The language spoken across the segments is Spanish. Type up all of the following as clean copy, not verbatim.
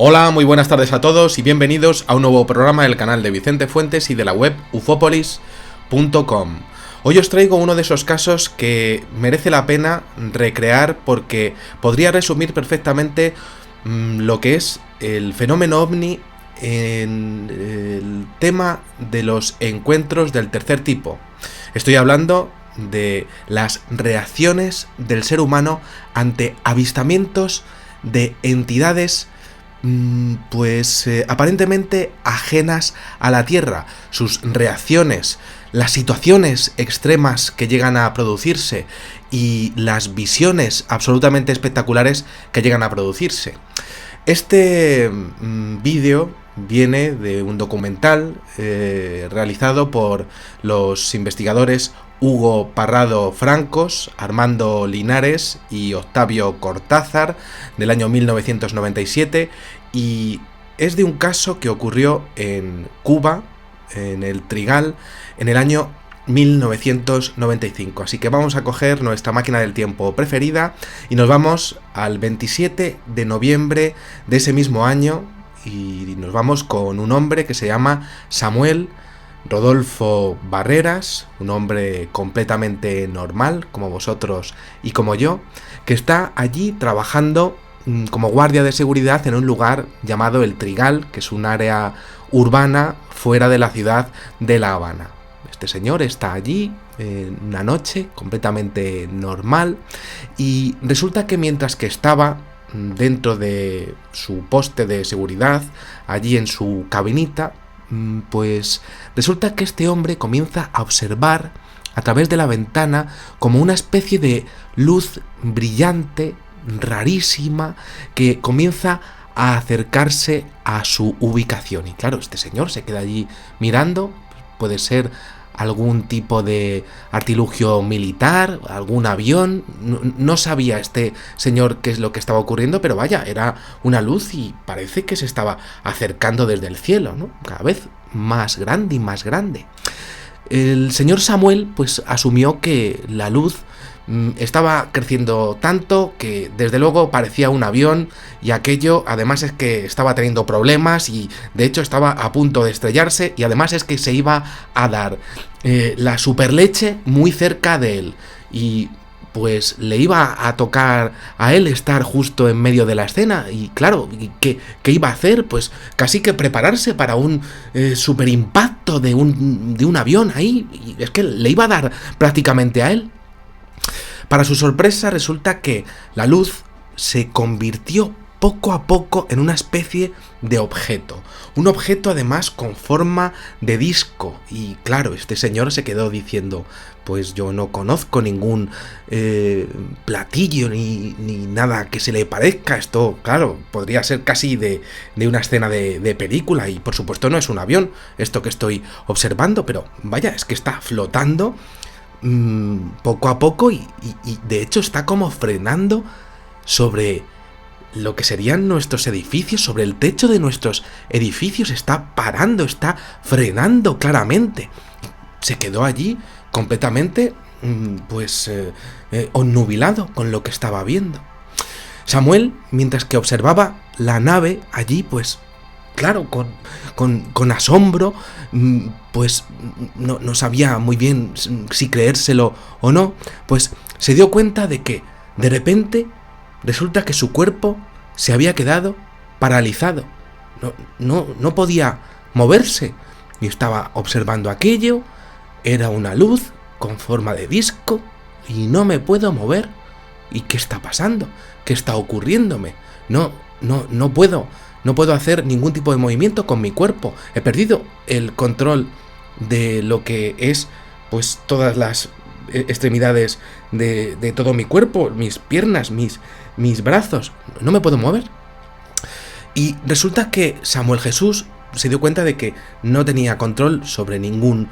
Hola, muy buenas tardes a todos y bienvenidos a un nuevo programa del canal de Vicente Fuentes y de la web ufopolis.com. Hoy os traigo uno de esos casos que merece la pena recrear porque podría resumir perfectamente lo que es el fenómeno ovni en el tema de los encuentros del tercer tipo. Estoy hablando de las reacciones del ser humano ante avistamientos de entidades aparentemente ajenas a la Tierra, sus reacciones, las situaciones extremas que llegan a producirse y las visiones absolutamente espectaculares que llegan a producirse. Este vídeo viene de un documental realizado por los investigadores Hugo Parrado Francos, Armando Linares y Octavio Cortázar del año 1997 y es de un caso que ocurrió en Cuba, en el Trigal, en el año 1995. Así que vamos a coger nuestra máquina del tiempo preferida y nos vamos al 27 de noviembre de ese mismo año y nos vamos con un hombre que se llama Samuel Rodolfo Barreras, un hombre completamente normal, como vosotros y como yo, que está allí trabajando como guardia de seguridad en un lugar llamado El Trigal, que es un área urbana fuera de la ciudad de La Habana. Este señor está allí una noche completamente normal y resulta que mientras que estaba dentro de su poste de seguridad, allí en su cabinita, pues resulta que este hombre comienza a observar a través de la ventana como una especie de luz brillante, rarísima, que comienza a acercarse a su ubicación. Y claro, este señor se queda allí mirando, puede ser algún tipo de artilugio militar, algún avión, no sabía este señor qué es lo que estaba ocurriendo, pero vaya, era una luz y parece que se estaba acercando desde el cielo, ¿no? Cada vez más grande y más grande. El señor Samuel pues asumió que la luz estaba creciendo tanto que desde luego parecía un avión y aquello además es que estaba teniendo problemas y de hecho estaba a punto de estrellarse y además es que se iba a dar la superleche muy cerca de él y pues le iba a tocar a él estar justo en medio de la escena y claro, ¿qué iba a hacer? Pues casi que prepararse para un superimpacto de un avión ahí y es que le iba a dar prácticamente a él. Para su sorpresa resulta que la luz se convirtió poco a poco en una especie de objeto. Un objeto además con forma de disco. Y claro, este señor se quedó diciendo, pues yo no conozco ningún platillo ni nada que se le parezca. Esto, claro, podría ser casi de una escena de película. Y por supuesto no es un avión esto que estoy observando. Pero vaya, es que está flotando poco a poco y de hecho está como frenando sobre lo que serían nuestros edificios, sobre el techo de nuestros edificios, está parando, está frenando claramente. Se quedó allí completamente obnubilado con lo que estaba viendo. Samuel, mientras que observaba la nave allí, pues claro, con asombro, pues no sabía muy bien si creérselo o no, pues se dio cuenta de que de repente resulta que su cuerpo se había quedado paralizado, no podía moverse y estaba observando aquello, era una luz con forma de disco y no me puedo mover. ¿Y qué está pasando? ¿Qué está ocurriéndome? No puedo hacer ningún tipo de movimiento con mi cuerpo. He perdido el control de lo que es, pues, todas las extremidades de todo mi cuerpo, mis piernas, mis brazos. No me puedo mover. Y resulta que Samuel Jesús se dio cuenta de que no tenía control sobre ningún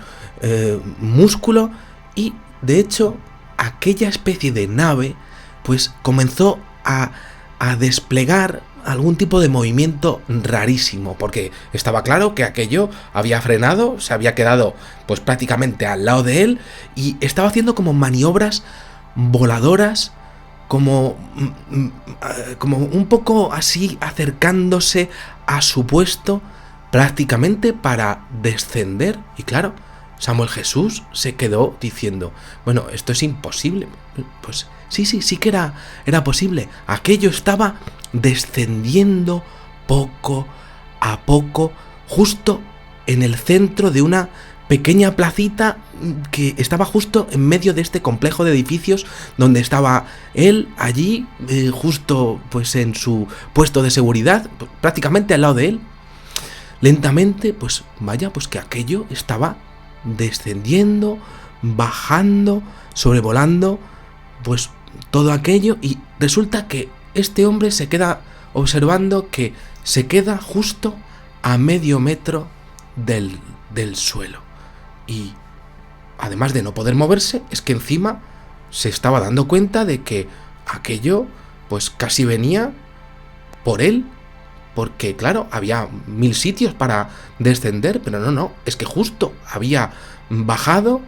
músculo y, de hecho, aquella especie de nave, pues, comenzó a desplegar algún tipo de movimiento rarísimo, porque estaba claro que aquello había frenado, se había quedado pues prácticamente al lado de él y estaba haciendo como maniobras voladoras como un poco así acercándose a su puesto prácticamente para descender. Y claro, Samuel Jesús se quedó diciendo, bueno, esto es imposible. Pues sí que era posible. Aquello estaba descendiendo poco a poco, justo en el centro de una pequeña placita que estaba justo en medio de este complejo de edificios donde estaba él allí, justo pues en su puesto de seguridad, prácticamente al lado de él. Lentamente, pues vaya, pues que aquello estaba descendiendo, bajando, sobrevolando, pues todo aquello, y resulta que este hombre se queda observando que se queda justo a medio metro del suelo. Y además de no poder moverse, es que encima se estaba dando cuenta de que aquello pues casi venía por él, porque claro, había 1000 sitios para descender, pero no, es que justo había bajado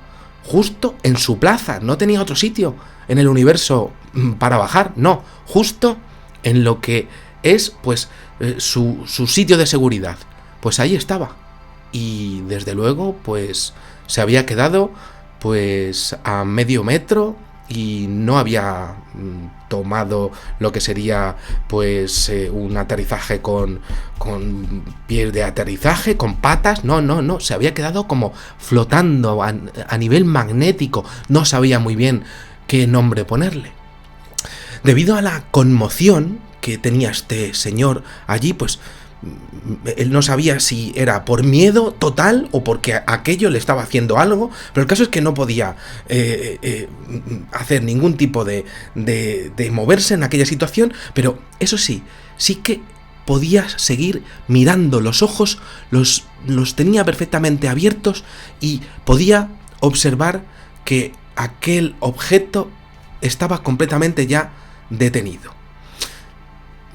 justo en su plaza, no tenía otro sitio en el universo para bajar, no, justo en lo que es pues su sitio de seguridad, pues ahí estaba. Y desde luego pues se había quedado pues a medio metro y no había tomado lo que sería pues un aterrizaje con pies de aterrizaje, con patas, no, se había quedado como flotando a nivel magnético, no sabía muy bien qué nombre ponerle. Debido a la conmoción que tenía este señor allí, pues él no sabía si era por miedo total o porque aquello le estaba haciendo algo, pero el caso es que no podía hacer ningún tipo de moverse en aquella situación, pero eso sí que podía seguir mirando. Los ojos los tenía perfectamente abiertos y podía observar que aquel objeto estaba completamente ya detenido.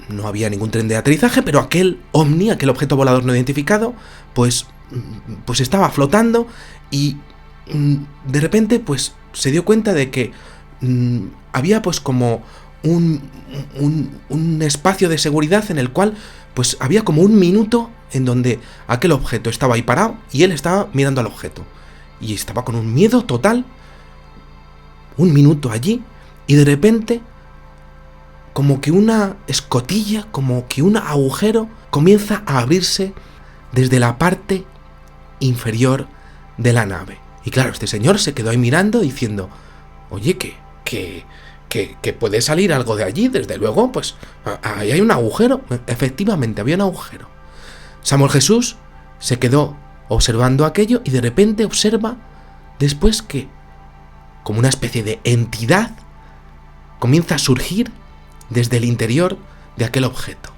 No había ningún tren de aterrizaje, pero aquel ovni, aquel objeto volador no identificado, pues estaba flotando y de repente pues se dio cuenta de que había pues como un espacio de seguridad en el cual pues había como un minuto en donde aquel objeto estaba ahí parado y él estaba mirando al objeto. Y estaba con un miedo total, un minuto allí, y de repente como que una escotilla, como que un agujero comienza a abrirse desde la parte inferior de la nave. Y claro, este señor se quedó ahí mirando diciendo, oye, que puede salir algo de allí, desde luego, pues ahí hay un agujero. Efectivamente, había un agujero. Samuel Jesús se quedó observando aquello y de repente observa después que como una especie de entidad comienza a surgir desde el interior de aquel objeto.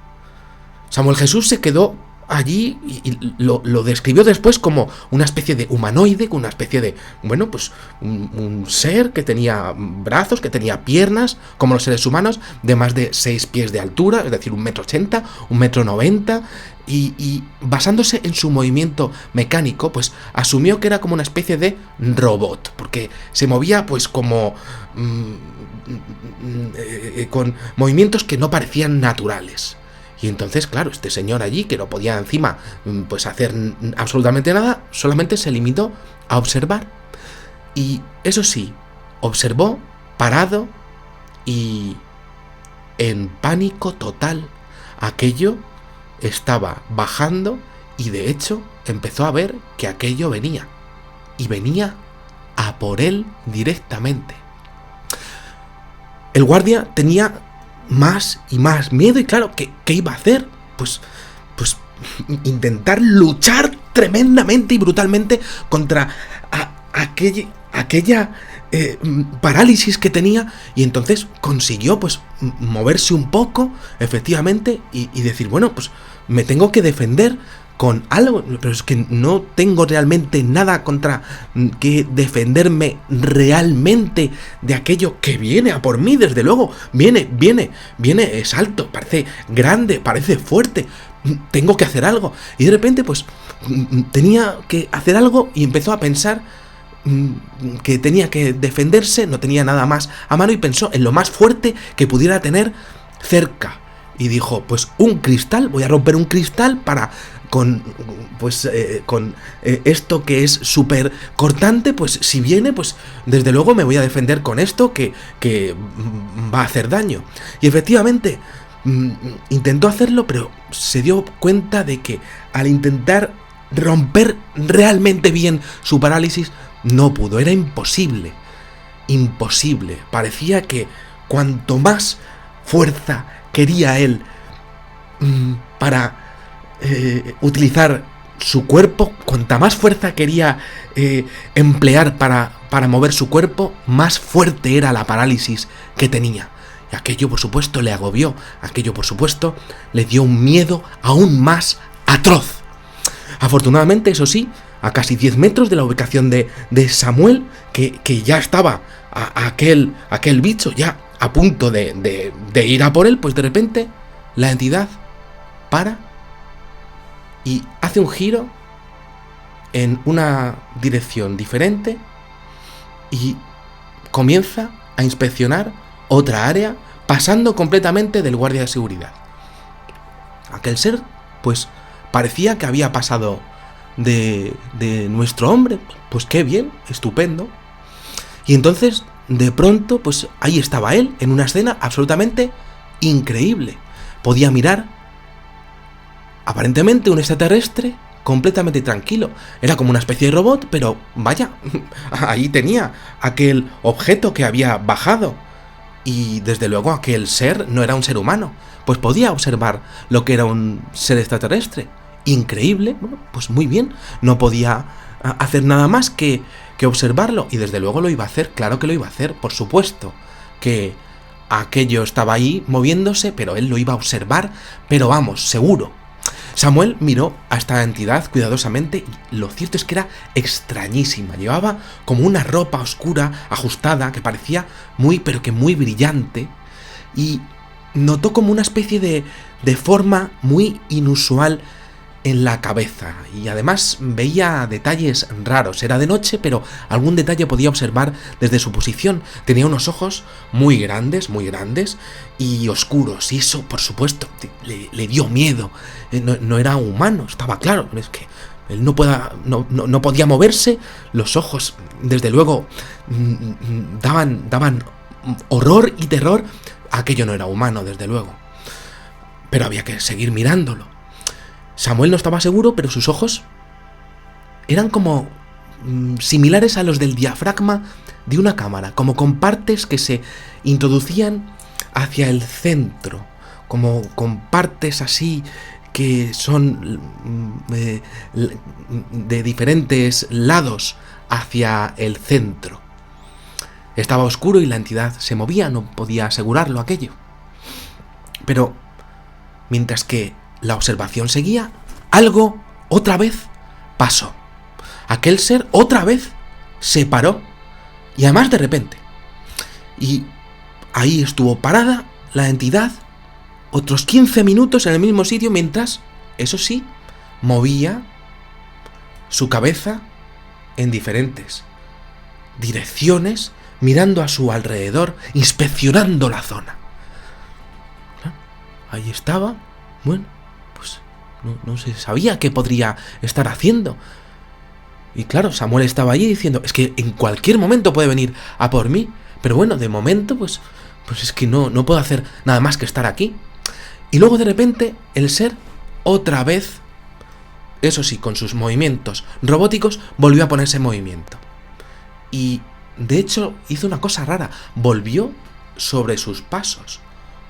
Samuel Jesús se quedó allí y lo describió después como una especie de humanoide, con una especie de, bueno, pues un ser que tenía brazos, que tenía piernas, como los seres humanos, de más de 6 pies de altura, es decir, 1,80 m, 1,90 m, y basándose en su movimiento mecánico, pues asumió que era como una especie de robot, porque se movía pues como con movimientos que no parecían naturales. Y entonces, claro, este señor allí, que no podía encima pues hacer absolutamente nada, solamente se limitó a observar. Y eso sí, observó parado y en pánico total. Aquello estaba bajando y de hecho empezó a ver que aquello venía. Y venía a por él directamente. El guardia tenía más y más miedo y claro, ¿qué iba a hacer? Pues intentar luchar tremendamente y brutalmente contra aquella parálisis que tenía, y entonces consiguió pues moverse un poco, efectivamente, y decir, bueno, pues me tengo que defender con algo, pero es que no tengo realmente nada contra que defenderme realmente de aquello que viene a por mí, desde luego, viene, es alto, parece grande, parece fuerte, tengo que hacer algo. Y de repente pues tenía que hacer algo y empezó a pensar que tenía que defenderse, no tenía nada más a mano y pensó en lo más fuerte que pudiera tener cerca. Y dijo, pues un cristal, voy a romper un cristal para... con esto que es súper cortante, pues si viene, pues desde luego me voy a defender con esto que va a hacer daño. Y efectivamente intentó hacerlo, pero se dio cuenta de que al intentar romper realmente bien su parálisis, no pudo, era imposible. Imposible. Parecía que cuanto más fuerza quería él para utilizar su cuerpo, cuanta más fuerza quería emplear para mover su cuerpo, más fuerte era la parálisis que tenía. Y aquello, por supuesto, le agobió. Aquello, por supuesto, le dio un miedo aún más atroz. Afortunadamente, eso sí, a casi 10 metros de la ubicación de Samuel, que ya estaba aquel bicho ya a punto de ir a por él, pues de repente la entidad para y hace un giro en una dirección diferente y comienza a inspeccionar otra área, pasando completamente del guardia de seguridad. Aquel ser, pues, parecía que había pasado de nuestro hombre. Pues qué bien, estupendo. Y entonces, de pronto, pues ahí estaba él, en una escena absolutamente increíble. Podía mirar, aparentemente, un extraterrestre completamente tranquilo. Era como una especie de robot, pero vaya, ahí tenía aquel objeto que había bajado. Y desde luego aquel ser no era un ser humano, pues podía observar lo que era un ser extraterrestre. Increíble, bueno, pues muy bien, no podía hacer nada más que observarlo, y desde luego lo iba a hacer, claro que lo iba a hacer, por supuesto, que aquello estaba ahí moviéndose, pero él lo iba a observar, pero vamos, seguro. Samuel miró a esta entidad cuidadosamente y lo cierto es que era extrañísima. Llevaba como una ropa oscura, ajustada, que parecía muy, pero que muy brillante, y notó como una especie de forma muy inusual en la cabeza, y además veía detalles raros. Era de noche, pero algún detalle podía observar desde su posición. Tenía unos ojos muy grandes y oscuros, y eso, por supuesto, le dio miedo. No era humano, estaba claro. Es que él no podía moverse. Los ojos, desde luego, daban horror y terror. Aquello no era humano, desde luego, pero había que seguir mirándolo. Samuel no estaba seguro, pero sus ojos eran como similares a los del diafragma de una cámara, como con partes que se introducían hacia el centro, como con partes así que son de diferentes lados hacia el centro. Estaba oscuro y la entidad se movía, no podía asegurarlo aquello. Pero mientras que la observación seguía, algo otra vez pasó. Aquel ser otra vez se paró, y además de repente. Y ahí estuvo parada la entidad otros 15 minutos en el mismo sitio, mientras, eso sí, movía su cabeza en diferentes direcciones, mirando a su alrededor, inspeccionando la zona. Ahí estaba, bueno, pues no se sabía qué podría estar haciendo. Y claro, Samuel estaba allí diciendo, es que en cualquier momento puede venir a por mí, pero bueno, de momento, pues es que no puedo hacer nada más que estar aquí. Y luego de repente, el ser, otra vez, eso sí, con sus movimientos robóticos, volvió a ponerse en movimiento. Y, de hecho, hizo una cosa rara, volvió sobre sus pasos,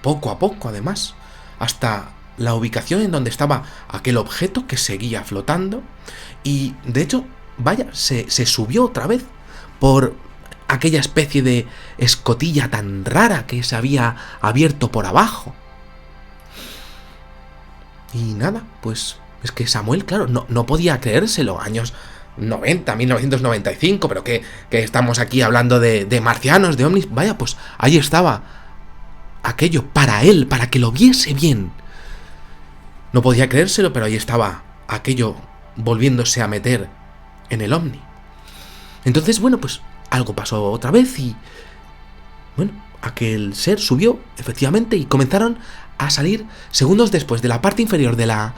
poco a poco además, hasta la ubicación en donde estaba aquel objeto que seguía flotando, y de hecho, vaya, se subió otra vez por aquella especie de escotilla tan rara que se había abierto por abajo. Y nada, pues es que Samuel, claro, no podía creérselo. Años 90, 1995, pero que estamos aquí hablando de marcianos, de ovnis. Vaya, pues ahí estaba aquello para él, para que lo viese bien. No podía creérselo, pero ahí estaba aquello volviéndose a meter en el ovni. Entonces, bueno, pues algo pasó otra vez y, bueno, aquel ser subió, efectivamente, y comenzaron a salir segundos después de la parte inferior de la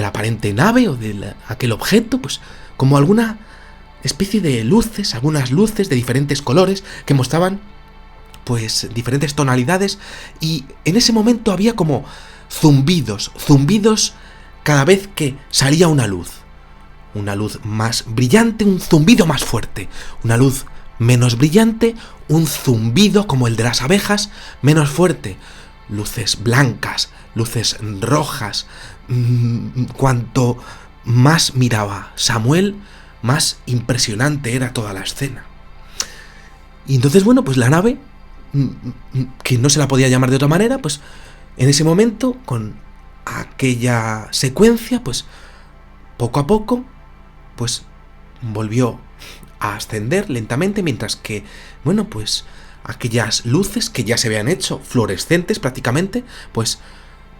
aparente nave o de aquel objeto, pues como alguna especie de luces, algunas luces de diferentes colores que mostraban pues diferentes tonalidades, y en ese momento había como zumbidos cada vez que salía una luz más brillante, un zumbido más fuerte, una luz menos brillante, un zumbido como el de las abejas, menos fuerte, luces blancas, luces rojas. Cuanto más miraba Samuel, más impresionante era toda la escena. Y entonces, bueno, pues la nave, que no se la podía llamar de otra manera, pues en ese momento, con aquella secuencia, pues poco a poco, pues volvió a ascender lentamente, mientras que, bueno, pues aquellas luces que ya se habían hecho fluorescentes prácticamente, pues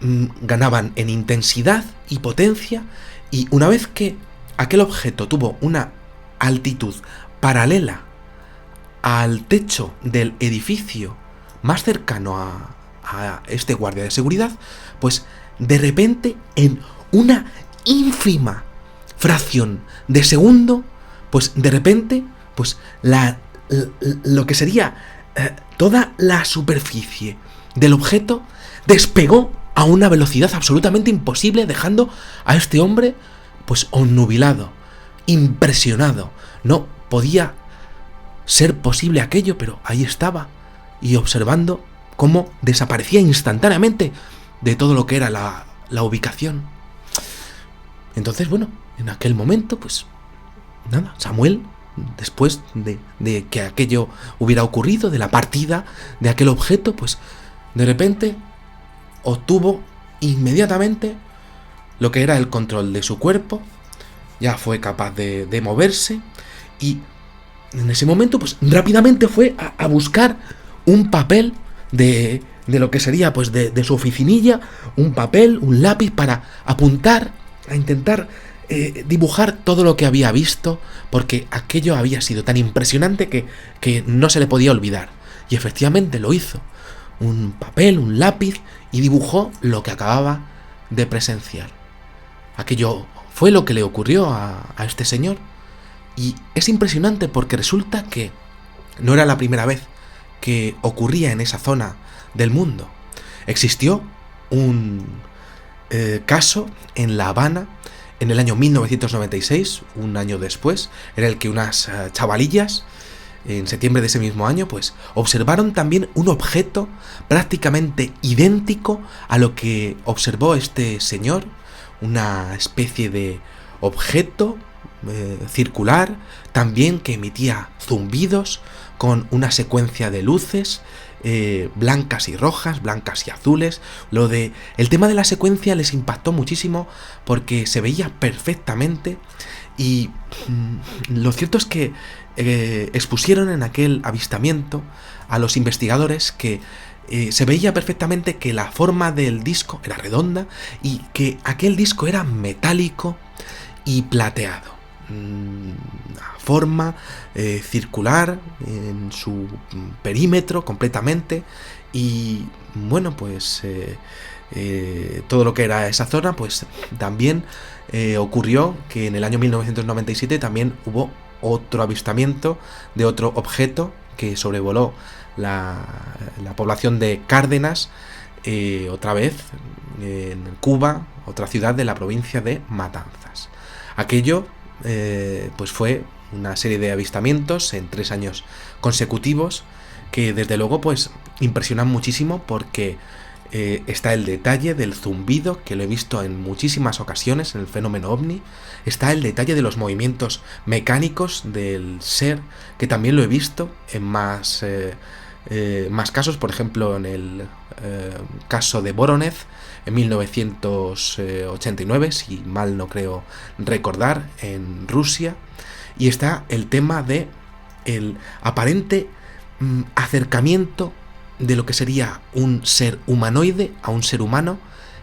ganaban en intensidad y potencia, y una vez que aquel objeto tuvo una altitud paralela al techo del edificio más cercano a este guardia de seguridad, pues de repente, en una ínfima fracción de segundo, pues de repente, pues lo que sería toda la superficie del objeto despegó a una velocidad absolutamente imposible, dejando a este hombre pues obnubilado, impresionado. No podía ser posible aquello, pero ahí estaba, y observando cómo desaparecía instantáneamente de todo lo que era la ubicación. Entonces, bueno, en aquel momento, pues nada, Samuel, después de que aquello hubiera ocurrido, de la partida de aquel objeto, pues de repente obtuvo inmediatamente lo que era el control de su cuerpo, ya fue capaz de moverse, y en ese momento pues rápidamente fue a buscar un papel de lo que sería pues de su oficinilla, un papel, un lápiz para apuntar, a intentar dibujar todo lo que había visto, porque aquello había sido tan impresionante que no se le podía olvidar. Y efectivamente lo hizo. Un papel, un lápiz, y dibujó lo que acababa de presenciar. Aquello fue lo que le ocurrió a este señor. Y es impresionante porque resulta que no era la primera vez que ocurría en esa zona del mundo. Existió un caso en La Habana en el año 1996, un año después, en el que unas chavalillas, en septiembre de ese mismo año, pues observaron también un objeto prácticamente idéntico a lo que observó este señor, una especie de objeto circular, también que emitía zumbidos, con una secuencia de luces blancas y rojas, blancas y azules. El tema de la secuencia les impactó muchísimo porque se veía perfectamente, y lo cierto es que expusieron en aquel avistamiento a los investigadores que se veía perfectamente que la forma del disco era redonda y que aquel disco era metálico y plateado. Forma circular en su perímetro completamente, y bueno, pues todo lo que era esa zona, pues también ocurrió que en el año 1997 también hubo otro avistamiento de otro objeto que sobrevoló la población de Cárdenas, otra vez en Cuba, otra ciudad de la provincia de Matanzas. Aquello pues fue una serie de avistamientos en 3 años consecutivos que desde luego pues impresionan muchísimo, porque está el detalle del zumbido, que lo he visto en muchísimas ocasiones en el fenómeno ovni, está el detalle de los movimientos mecánicos del ser, que también lo he visto en más casos, por ejemplo en el caso de Voronezh en 1989, si mal no creo recordar, en Rusia. Y está el tema de el aparente acercamiento de lo que sería un ser humanoide a un ser humano,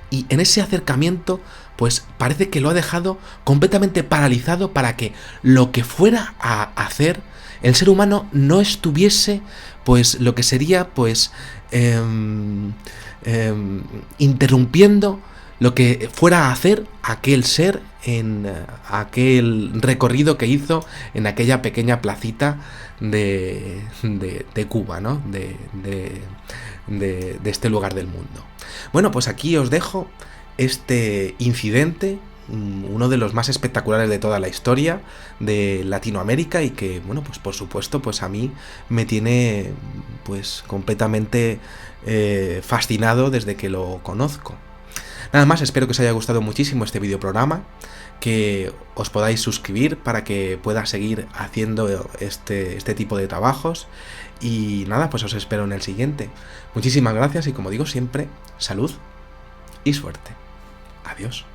y en ese acercamiento pues parece que lo ha dejado completamente paralizado para que lo que fuera a hacer el ser humano no estuviese, pues, lo que sería, pues, interrumpiendo lo que fuera a hacer aquel ser en aquel recorrido que hizo en aquella pequeña placita de Cuba, ¿no? De este lugar del mundo. Bueno, pues aquí os dejo este incidente, uno de los más espectaculares de toda la historia de Latinoamérica y que, bueno, pues por supuesto, pues a mí me tiene, pues, completamente fascinado desde que lo conozco. Nada más, espero que os haya gustado muchísimo este videoprograma, que os podáis suscribir para que pueda seguir haciendo este tipo de trabajos y nada, pues os espero en el siguiente. Muchísimas gracias y como digo siempre, salud y suerte. Adiós.